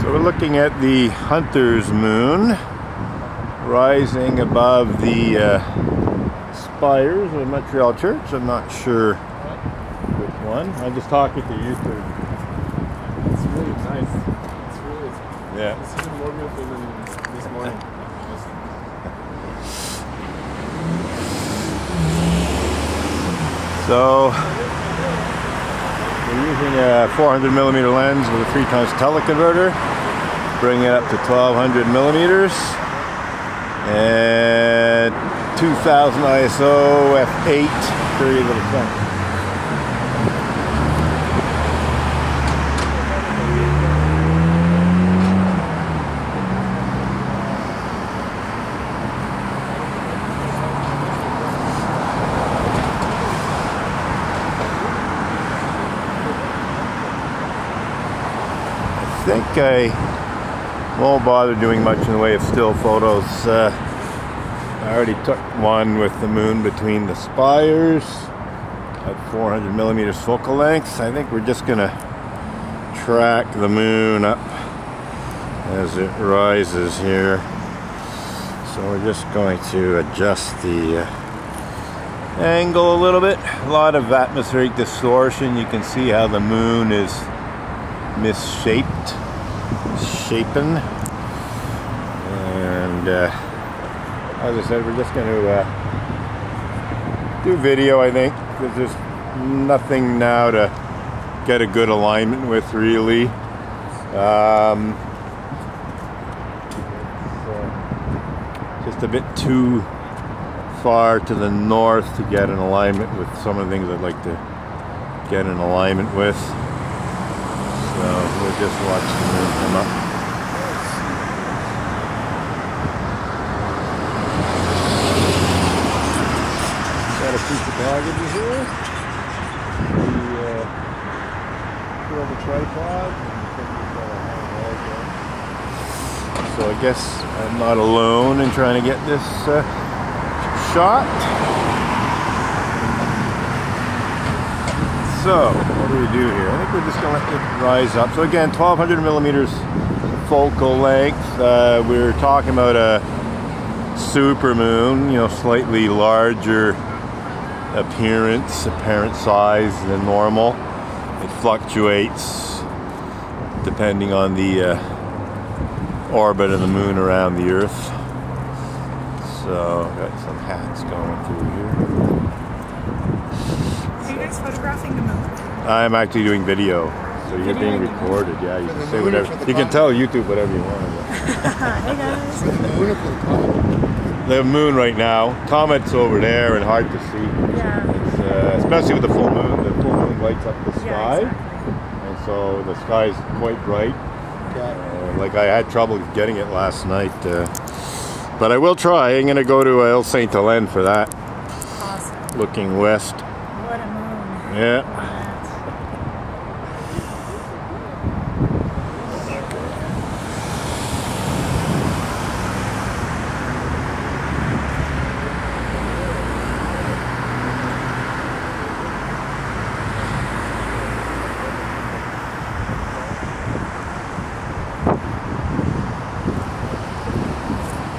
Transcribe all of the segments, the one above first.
So we're looking at the Hunter's Moon rising above the spires of Montreal Church. I'm not sure which one. I'm just talking to you two. It's really nice. It's really, yeah. It's even more beautiful than this morning. So we're using a 400mm lens with a 3x teleconverter, bringing it up to 1200 millimeters, and 2000 ISO f8 period of the sun. I think I won't bother doing much in the way of still photos. I already took one with the moon between the spires at 400mm focal length. I think we're just gonna track the moon up as it rises here. So we're just going to adjust the angle a little bit. A lot of atmospheric distortion. You can see how the moon is shapen, and as I said, we're just going to do video. I think there's just nothing now to get a good alignment with, really. Just a bit too far to the north to get an alignment with some of the things I'd like to get an alignment with. So we'll just watch the moon come up. Got a piece of baggage here. The tripod. So I guess I'm not alone in trying to get this shot. So, what do we do here? I think we're just going to let it rise up. So again, 1200mm focal length. We're talking about a SuperMoon, you know, slightly larger apparent size than normal. It fluctuates depending on the orbit of the moon around the Earth. So, got some hats going through here. Are you guys photographing the moon? I'm actually doing video, so you're being recorded. Yeah, you can say whatever. You can tell YouTube whatever you want. Hey guys. The moon right now. Comet's over there and hard to see. Yeah. It's, especially with the full moon. The full moon lights up the sky, yeah, exactly. And so the sky is quite bright. Like I had trouble getting it last night, but I will try. I'm going to go to Ile Saint Helene for that. Awesome. Looking west. What a moon. Yeah.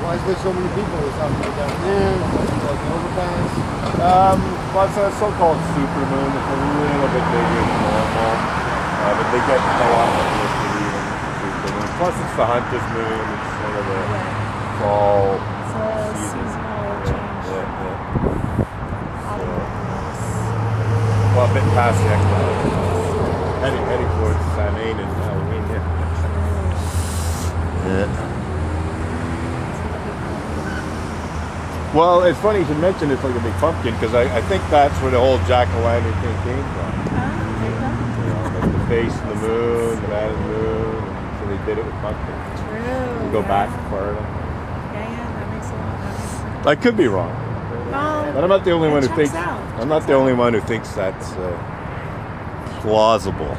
Why is there so many people? Is that down there? Like overpass? Well, it's a so-called supermoon. It's a little bit bigger than normal, but they get a lot of publicity than supermoon. Plus, it's the Hunter's Moon. It's sort of a fall season. Well, a bit past the equinox. Heading towards Samhain and Halloween. Yeah. Well, it's funny you should mention it's like a big pumpkin, because I think that's where the whole jack-o'-lantern thing came from. You know, like the face of the moon, the man of the moon, so they did it with pumpkins. True. You go back far enough. Yeah, that makes a lot of sense. I could be wrong, Well, but I'm not the only one who thinks. out. I'm not the only one who thinks that's plausible.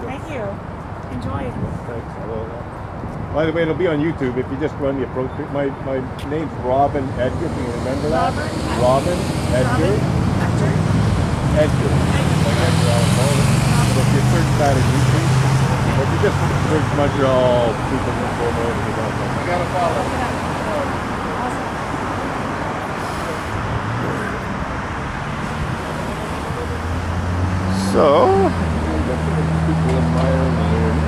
Thank you. Enjoy. Thanks. By the way, it'll be on YouTube if you just run the approach. My name's Robin Edgar. Can you remember that? Robin Edgar. Edgar. Like Edgar Allan Poe. So if you search that on YouTube, or if you just search Montreal SuperMoon full moon, you gotta follow. So, people admiring the moon.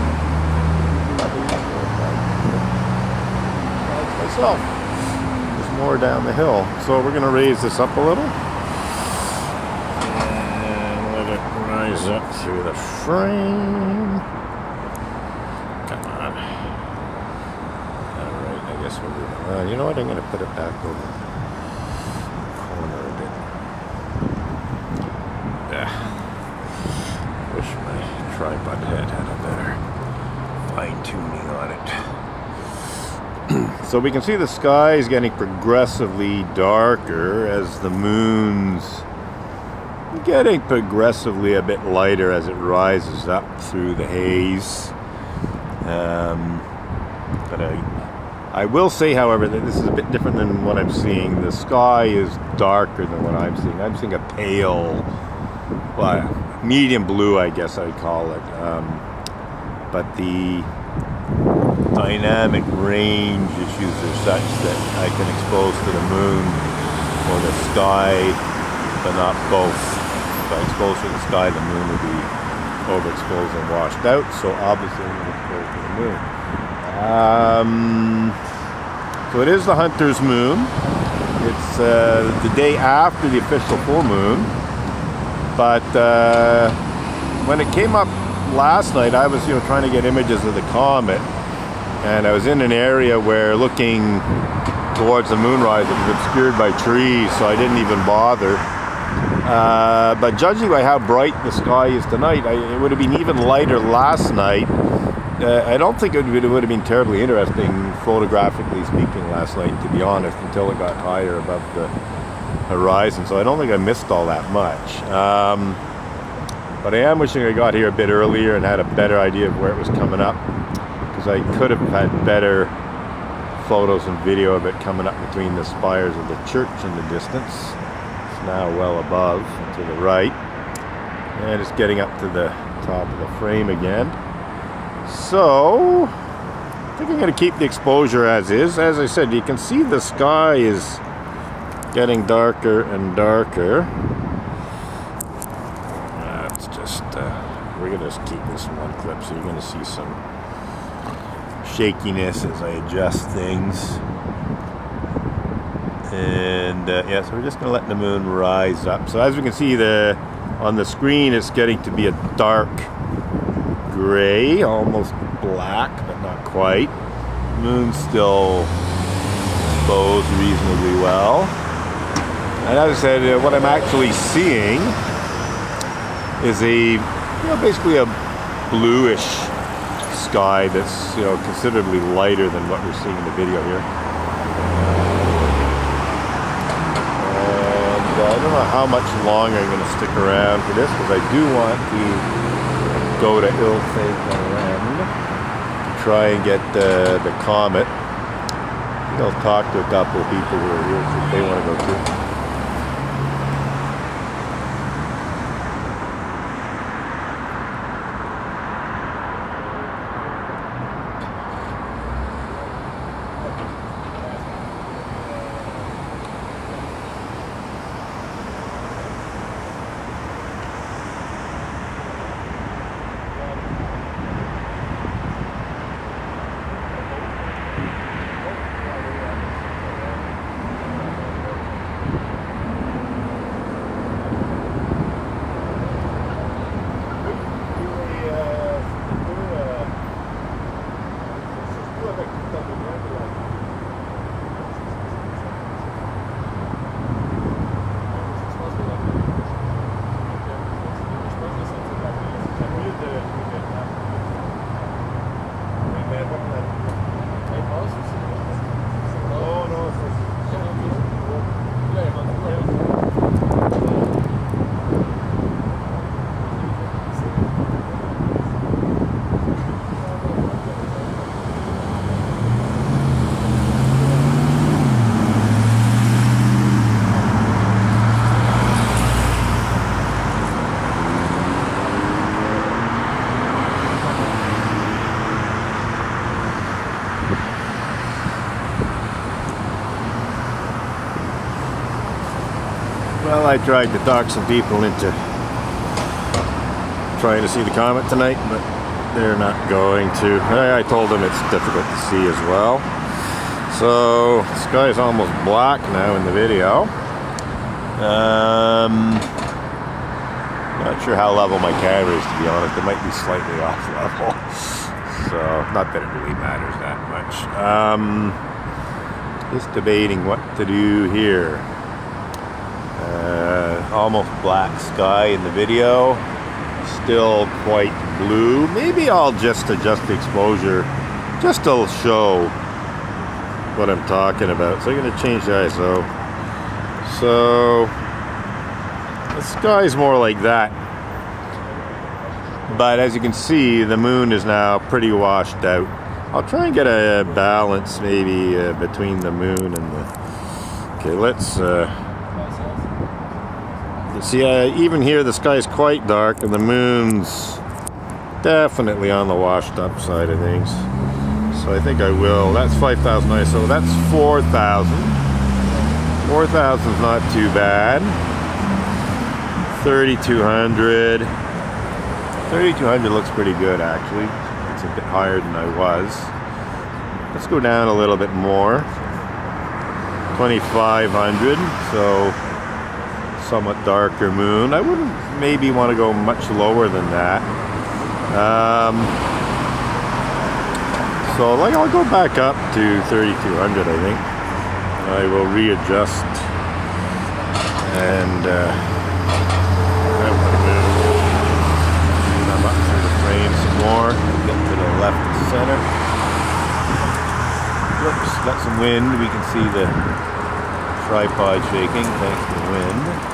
Myself. There's more down the hill. So we're going to raise this up a little. And let it rise up through the frame. Come on. Alright, I guess we'll do that. You know what? I'm going to put it back over the corner a bit. Yeah. Wish my tripod head had a better fine-tuning on it. So we can see the sky is getting progressively darker as the moon's getting progressively a bit lighter as it rises up through the haze. But I will say, however, that this is a bit different than what I'm seeing. The sky is darker than what I'm seeing. I'm seeing a pale, well, medium blue, I guess I'd call it. But the dynamic range issues are such that I can expose to the moon or the sky, but not both. If I expose to the sky, the moon will be overexposed and washed out, so obviously I'm exposed to the moon. So it is the hunter's moon. It's the day after the official full moon, but when it came up last night, I was trying to get images of the comet, and I was in an area where looking towards the moonrise, it was obscured by trees, so I didn't even bother. But judging by how bright the sky is tonight, it would have been even lighter last night. I don't think it would have been terribly interesting, photographically speaking, last night, to be honest, until it got higher above the horizon. So I don't think I missed all that much. But I am wishing I got here a bit earlier and had a better idea of where it was coming up, because I could have had better photos and video of it coming up between the spires of the church in the distance. It's now well above and to the right, and it's getting up to the top of the frame again. So I think I'm going to keep the exposure as is. As I said, you can see the sky is getting darker and darker. It's just we're going to just keep this in one clip, so you're going to see some shakiness as I adjust things. And yeah, so we're just going to let the moon rise up. So as we can see, on the screen, it's getting to be a dark gray, almost black, but not quite. The moon's still exposed reasonably well. And as I said, what I'm actually seeing is basically a bluish sky that's considerably lighter than what we're seeing in the video here. And I don't know how much longer I'm going to stick around for this, because I do want to go to Ilfaycon to try and get the comet. I'll talk to a couple of people who are here if they want to go too. Well, I tried to talk some people into trying to see the comet tonight, but they're not going to. I told them it's difficult to see as well. So the sky is almost black now in the video. Not sure how level my camera is, to be honest. It might be slightly off level. So not that it really matters that much. Just debating what to do here. Almost black sky in the video. Still quite blue. Maybe I'll just adjust the exposure just to show what I'm talking about. So I'm going to change the ISO. So the sky's more like that. But as you can see, the moon is now pretty washed out. I'll try and get a balance maybe between the moon and the... Okay, let's see, even here the sky is quite dark and the moon's definitely on the washed up side of things. So I think I will. That's 5,000 ISO. That's 4,000. 4,000 is not too bad. 3,200. 3,200 looks pretty good actually. It's a bit higher than I was. Let's go down a little bit more. 2,500. So somewhat darker moon. I wouldn't maybe want to go much lower than that. So like I'll go back up to 3,200 I think. I will readjust and I'm up through the frame some more. Get to the left and center. Whoops, got some wind. We can see the tripod shaking thanks to the wind.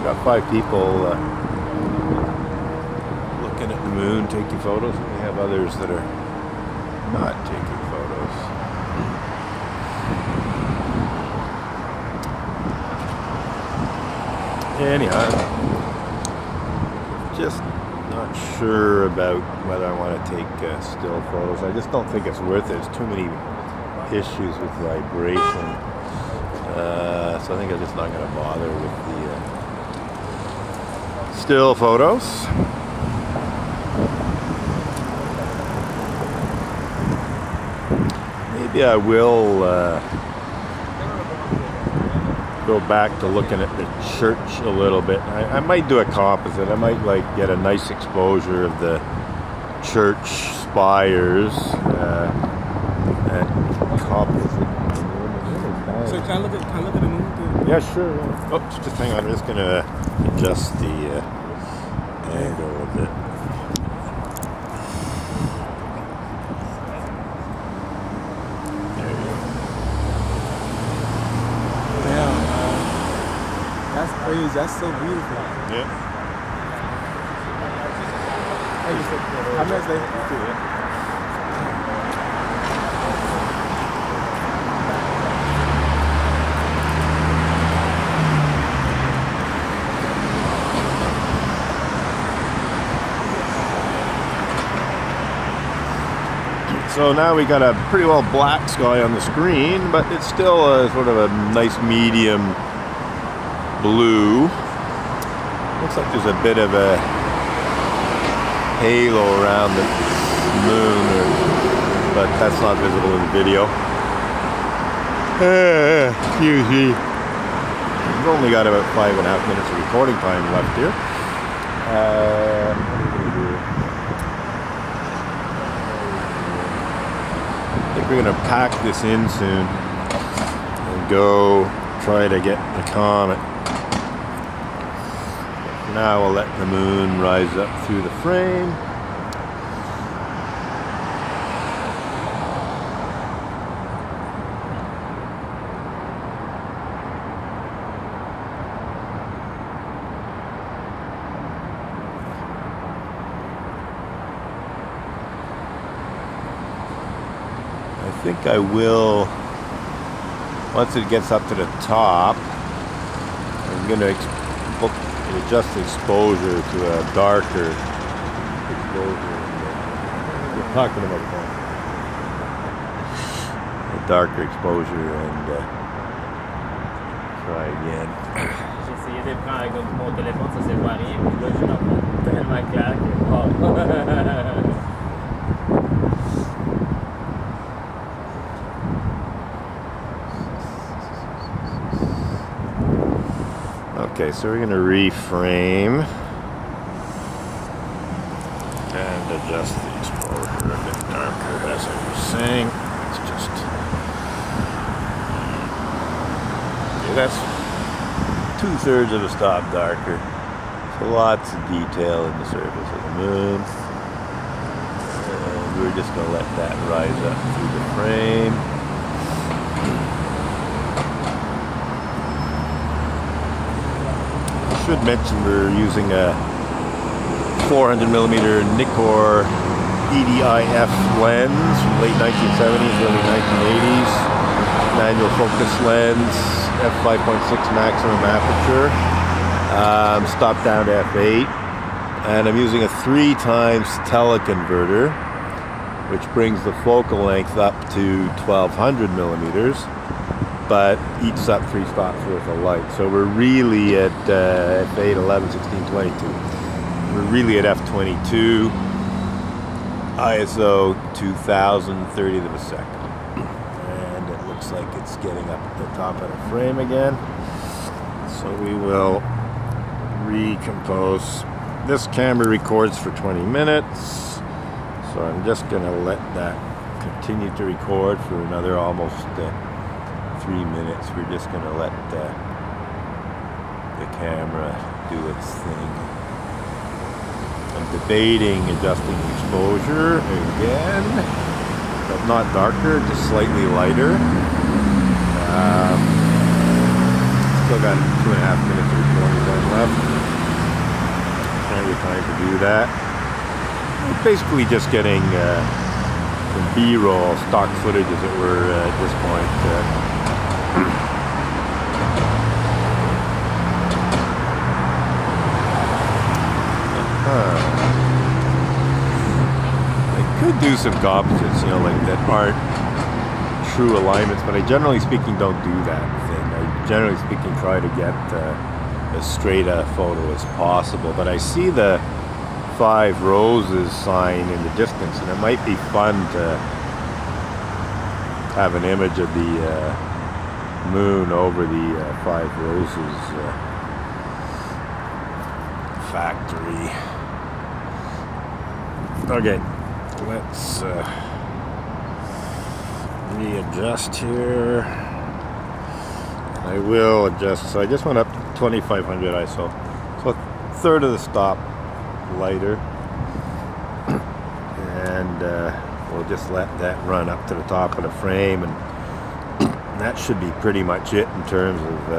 Got 5 people looking at the moon, taking photos, and we have others that are not taking photos. Anyhow, just not sure about whether I want to take still photos. I just don't think it's worth it. There's too many issues with vibration. So I think I'm just not going to bother with the still photos. Maybe I will go back to looking at the church a little bit. I might do a composite. I might like get a nice exposure of the church spires and composite. So can I look at the moon too? Yeah, sure. Oops, just hang on. I'm just gonna adjust the angle a bit. There you go. Damn, that's crazy. That's so beautiful. Yeah. How much they do it? So now we got a pretty well black sky on the screen, but it's still a sort of a nice medium blue. Looks like there's a bit of a halo around the moon, but that's not visible in the video. Excuse me. We've only got about 5.5 minutes of recording time left here. I think we're going to pack this in soon and go try to get the comet. Now we'll let the moon rise up through the frame. I think I will, once it gets up to the top, I I'm going to adjust the exposure to a darker exposure. We're talking about a darker exposure and try again. J'ai essayé de prendre avec mon téléphone, ça ne voit rien, puis là je l'entends tellement clair que oh. Okay, so we're going to reframe and adjust the exposure a bit darker, as I was saying. It's just, okay, that's 2/3 of a stop darker. So lots of detail in the surface of the moon. And we're just going to let that rise up through the frame. I should mention we're using a 400mm Nikkor EDIF lens from late 1970s, early 1980s. Manual focus lens, f5.6 maximum aperture. Stop down to f8. And I'm using a 3x teleconverter, which brings the focal length up to 1200mm. But eats up 3 stops worth of light. So we're really at f8, 11, 16, 22. We're really at f22, ISO 2000, 30th of a second. And it looks like it's getting up at the top of the frame again. So we will recompose. This camera records for 20 minutes. So I'm just going to let that continue to record for another almost 3 minutes. We're just going to let the camera do its thing. I'm debating adjusting the exposure again, but not darker, just slightly lighter. Still got 2.5 minutes of recording time left. Plenty of time to do that. We're basically just getting some B-roll, stock footage as it were at this point. I could do some composites, you know, like that aren't true alignments, but I generally speaking don't do that thing. I generally speaking try to get as straight a photo as possible, but I see the 5 roses sign in the distance, and it might be fun to have an image of the moon over the 5 roses factory. Okay, let's readjust here. I will adjust, so I just went up to 2500 ISO, so a third of the stop lighter, and we'll just let that run up to the top of the frame, and that should be pretty much it in terms of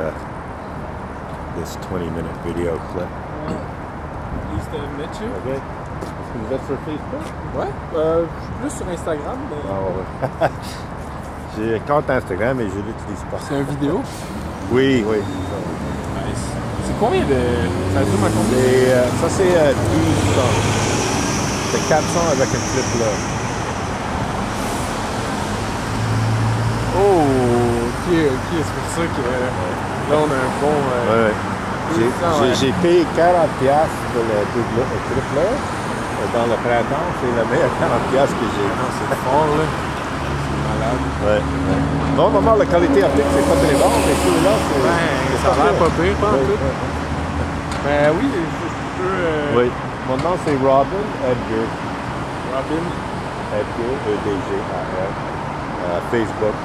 this 20-minute video clip. Nice to meet you. Okay. Vous êtes sur Facebook? Ouais, plus sur Instagram. Mais... Oh. J'ai un compte Instagram mais je l'utilise pas. C'est une vidéo? Oui, oui. Nice. C'est combien de... Ça zoome à combien? Ça c'est 1200. C'est 400 avec un flip là. Oh, ok, c'est pour ça que là on a un bon... Ouais. J'ai payé 40$ pour le flip là. Dans le printemps, c'est le meilleur 40$ que j'ai. Non, c'est fort là. C'est malade. Ouais. Non, normalement, la qualité optique, c'est pas très bon, mais celui-là, c'est. Ben, ça a l'air pas pire, pas en tout. Ben oui, je peux. Oui. Mon nom, c'est Robin Edgar. Robin Edgar, EDGAR. Facebook.